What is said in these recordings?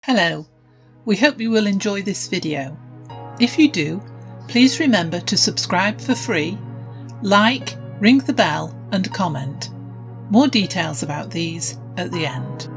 Hello, we hope you will enjoy this video. If you do, please remember to subscribe for free, like, ring the bell and comment. More details about these at the end.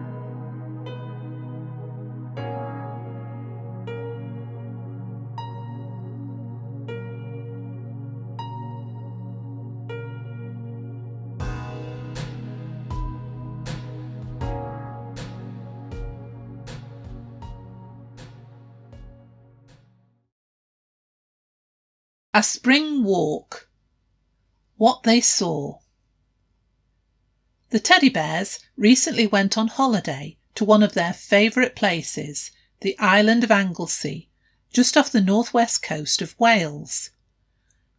A spring walk. What they saw. The teddy bears recently went on holiday to one of their favourite places, the Island of Anglesey, just off the northwest coast of Wales.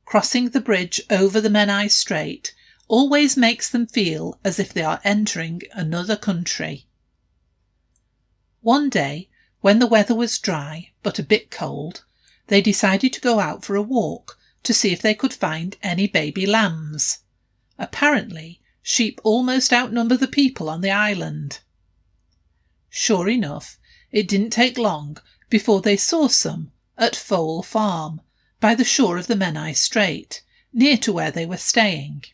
Crossing the bridge over the Menai Strait always makes them feel as if they are entering another country. One day, when the weather was dry but a bit cold, they decided to go out for a walk to see if they could find any baby lambs. Apparently, sheep almost outnumber the people on the island. Sure enough, it didn't take long before they saw some at Foel Farm, by the shore of the Menai Strait, near to where they were staying.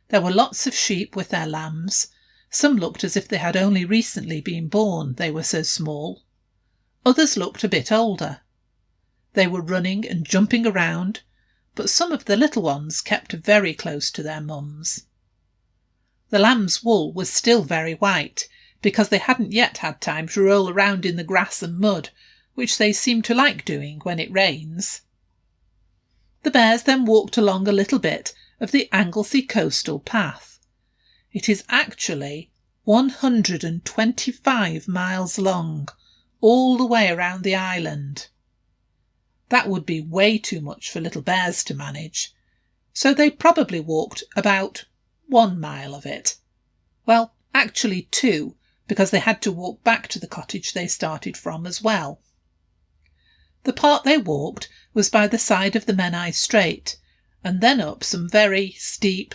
There were lots of sheep with their lambs. Some looked as if they had only recently been born, they were so small. Others looked a bit older. They were running and jumping around, but some of the little ones kept very close to their mums. The lamb's wool was still very white, because they hadn't yet had time to roll around in the grass and mud, which they seem to like doing when it rains. The bears then walked along a little bit of the Anglesey Coastal Path. It is actually 125 miles long, all the way around the island. That would be way too much for little bears to manage, so they probably walked about 1 mile of it. Well, actually 2, because they had to walk back to the cottage they started from as well. The part they walked was by the side of the Menai Strait, and then up some very steep,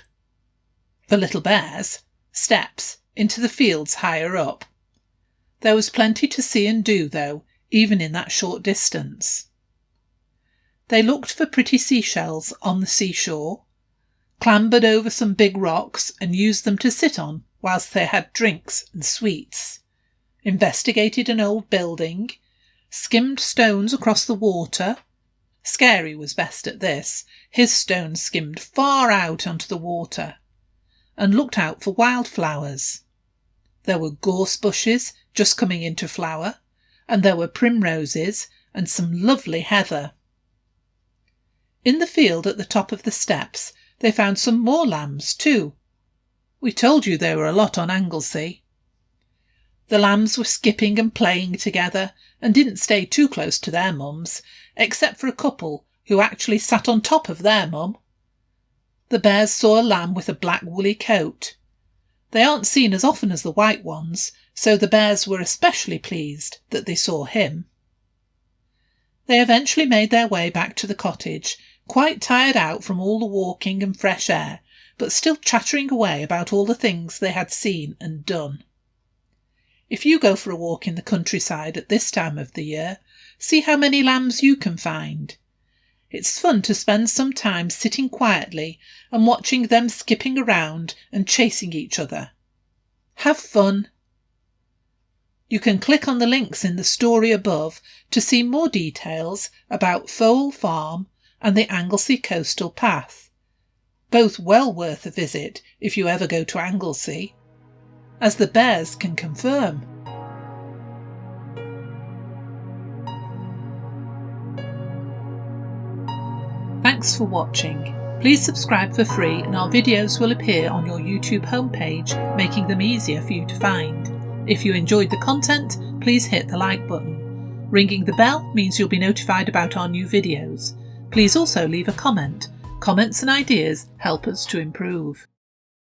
for little bears, steps into the fields higher up. There was plenty to see and do, though, even in that short distance. They looked for pretty seashells on the seashore, clambered over some big rocks and used them to sit on whilst they had drinks and sweets, investigated an old building, skimmed stones across the water. Scary was best at this. His stones skimmed far out onto the water, and looked out for wildflowers. There were gorse bushes just coming into flower, and there were primroses and some lovely heather. In the field at the top of the steps they found some more lambs too. We told you there were a lot on Anglesey. The lambs were skipping and playing together and didn't stay too close to their mums, except for a couple who actually sat on top of their mum. The bears saw a lamb with a black woolly coat. They aren't seen as often as the white ones, so the bears were especially pleased that they saw him. They eventually made their way back to the cottage, quite tired out from all the walking and fresh air, but still chattering away about all the things they had seen and done. If you go for a walk in the countryside at this time of the year, see how many lambs you can find. It's fun to spend some time sitting quietly and watching them skipping around and chasing each other. Have fun! You can click on the links in the story above to see more details about Foel Farm and the Anglesey Coastal Path, both well worth a visit if you ever go to Anglesey, as the bears can confirm. Thanks for watching. Please subscribe for free and our videos will appear on your YouTube homepage, making them easier for you to find. If you enjoyed the content, please hit the like button. Ringing the bell means you'll be notified about our new videos. Please also leave a comment. Comments and ideas help us to improve.